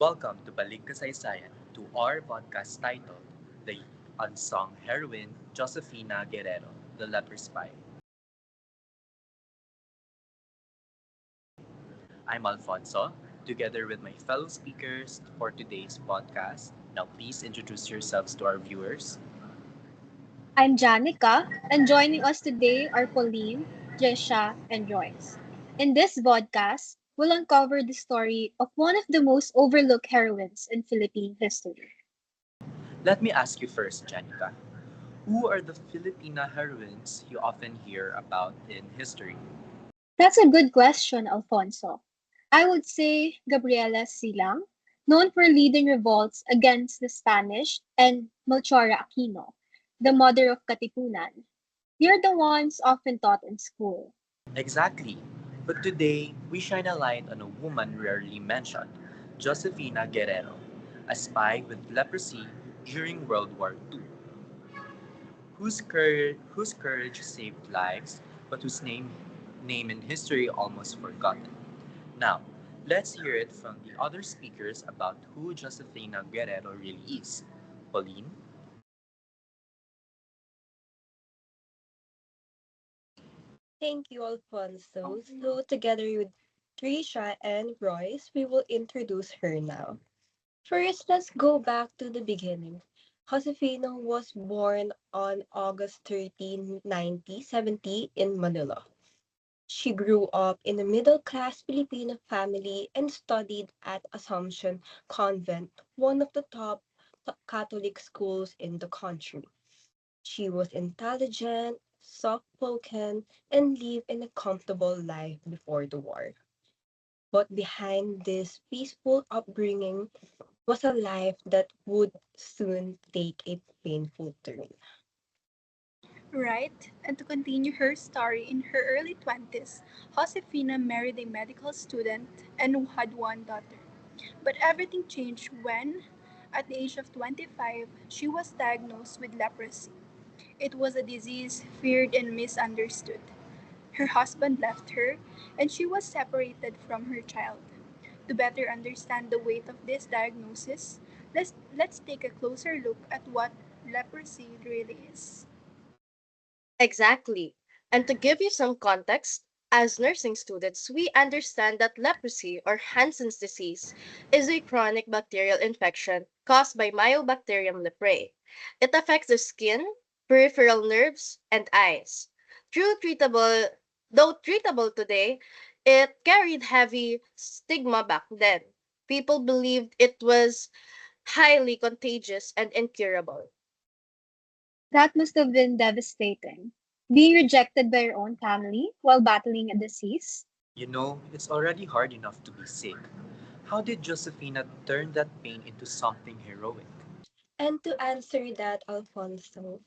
Welcome to Balik, Kasaysayan, to our podcast titled The Unsung Heroine-Josefina Guerrero, the Leper Spy. I'm Alfonso, together with my fellow speakers for today's podcast. Now, please introduce yourselves to our viewers. I'm Janica, and joining us today are Pauline, Jesha, and Joyce. In this podcast, we'll uncover the story of one of the most overlooked heroines in Philippine history. Let me ask you first, Janica. Who are the Filipina heroines you often hear about in history? That's a good question, Alfonso. I would say Gabriela Silang, known for leading revolts against the Spanish, and Melchora Aquino, the mother of Katipunan. They're the ones often taught in school. Exactly. But today, we shine a light on a woman rarely mentioned, Josefina Guerrero, a spy with leprosy during World War II, whose courage saved lives, but whose name in history almost forgotten. Now, let's hear it from the other speakers about who Josefina Guerrero really is. Pauline? Thank you, Alfonso. So, together with Trisha and Royce, we will introduce her now. First, let's go back to the beginning. Josefina was born on August 13, 1970 in Manila. She grew up in a middle-class Filipino family and studied at Assumption Convent, one of the top Catholic schools in the country. She was intelligent, soft-spoken, and lived in a comfortable life before the war. But behind this peaceful upbringing was a life that would soon take a painful turn. Right, and to continue her story, in her early 20s, Josefina married a medical student and had one daughter. But everything changed when, at the age of 25, she was diagnosed with leprosy. It was a disease feared and misunderstood. Her husband left her, and she was separated from her child. To better understand the weight of this diagnosis, let's take a closer look at what leprosy really is. Exactly. And to give you some context, as nursing students, we understand that leprosy or Hansen's disease is a chronic bacterial infection caused by Mycobacterium leprae. It affects the skin, peripheral nerves, and eyes. True treatable, though treatable today, it carried heavy stigma back then. People believed it was highly contagious and incurable. That must have been devastating. Being rejected by your own family while battling a disease. You know, it's already hard enough to be sick. How did Josefina turn that pain into something heroic? And to answer that, Alfonso,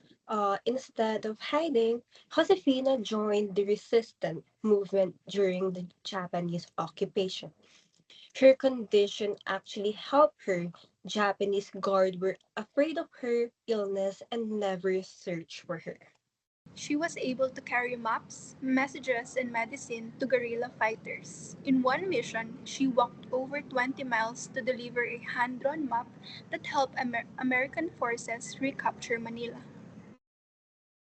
instead of hiding, Josefina joined the resistance movement during the Japanese occupation. Her condition actually helped her. Japanese guards were afraid of her illness and never searched for her. She was able to carry maps, messages, and medicine to guerrilla fighters. In one mission, she walked over 20 miles to deliver a hand drawn map that helped American forces recapture Manila.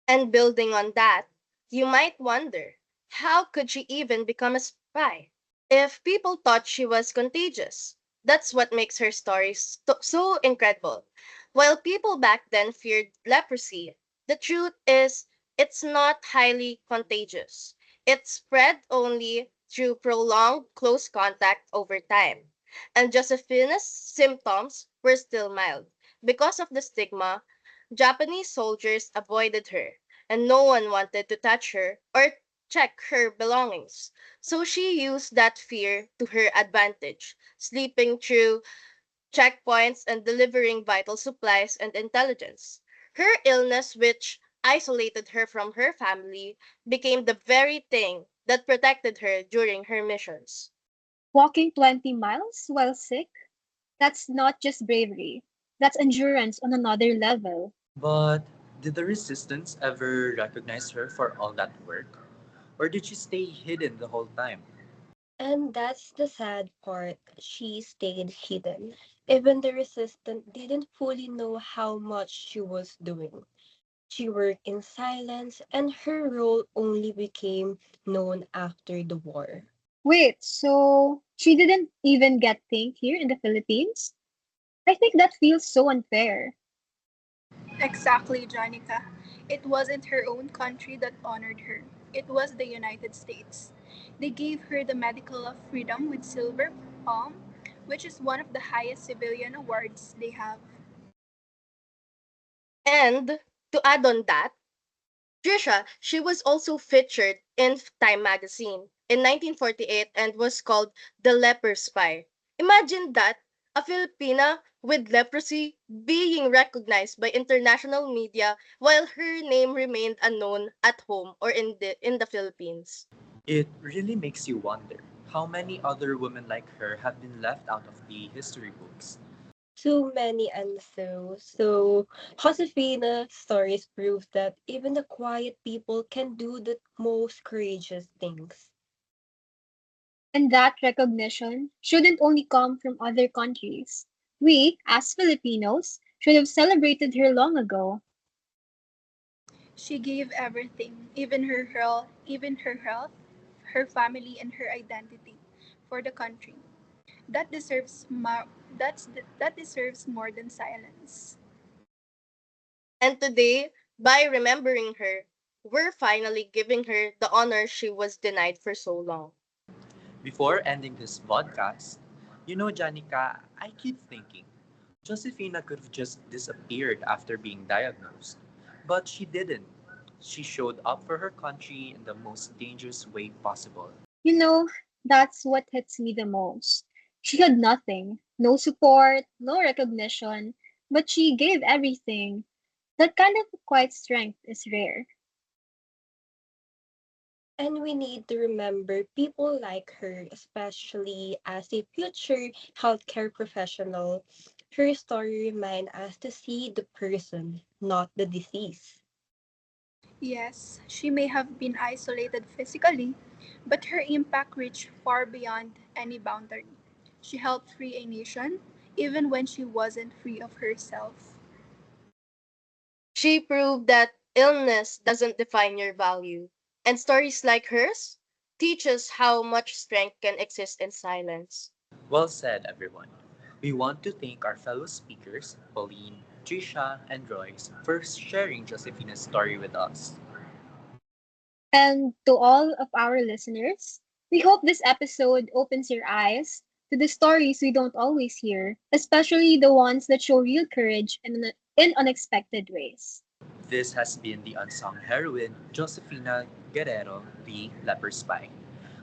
And building on that, you might wonder, how could she even become a spy? If people thought she was contagious, that's what makes her story so incredible. While people back then feared leprosy, the truth is it's not highly contagious. It spread only through prolonged close contact over time. And Josephina's symptoms were still mild. Because of the stigma, Japanese soldiers avoided her, and no one wanted to touch her or check her belongings. So she used that fear to her advantage, sleeping through checkpoints and delivering vital supplies and intelligence. Her illness, which isolated her from her family, became the very thing that protected her during her missions. Walking 20 miles while sick? That's not just bravery. That's endurance on another level. But did the resistance ever recognize her for all that work? Or did she stay hidden the whole time? And that's the sad part. She stayed hidden. Even the resistant didn't fully know how much she was doing. She worked in silence, and her role only became known after the war. Wait, so she didn't even get thanked here in the Philippines? I think that feels so unfair. Exactly, Janica. It wasn't her own country that honored her. It was the United States. They gave her the Medal of Freedom with Silver Palm, which is one of the highest civilian awards they have. And to add on that, Trisha, she was also featured in Time magazine in 1948 and was called the Leper Spy. Imagine that, a Filipina with leprosy being recognized by international media while her name remained unknown at home or in the Philippines. It really makes you wonder how many other women like her have been left out of the history books. Too many and so Josefina's stories prove that even the quiet people can do the most courageous things. And that recognition shouldn't only come from other countries. We, as Filipinos, should have celebrated her long ago. She gave everything, even her health, her family, and her identity for the country. That deserves more. That deserves more than silence. And today, by remembering her, we're finally giving her the honor she was denied for so long. Before ending this podcast, Janica, I keep thinking Josefina could have just disappeared after being diagnosed. But she didn't. She showed up for her country in the most dangerous way possible. You know, that's what hits me the most. She had nothing, no support, no recognition, but she gave everything. That kind of quiet strength is rare. And we need to remember people like her, especially as a future healthcare professional. Her story reminds us to see the person, not the disease. Yes, she may have been isolated physically, but her impact reached far beyond any boundary. She helped free a nation, even when she wasn't free of herself. She proved that illness doesn't define your value. And stories like hers teach us how much strength can exist in silence. Well said, everyone. We want to thank our fellow speakers, Pauline, Trisha, and Royce, for sharing Josefina's story with us. And to all of our listeners, we hope this episode opens your eyes to the stories we don't always hear, especially the ones that show real courage in unexpected ways. This has been the unsung heroine, Josefina Guerrero, the Leper Spy,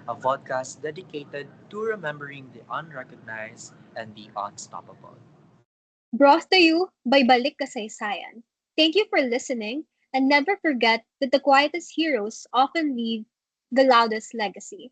a podcast dedicated to remembering the unrecognized and the unstoppable. Brought to you by Balik Kasaysayan. Thank you for listening, and never forget that the quietest heroes often leave the loudest legacy.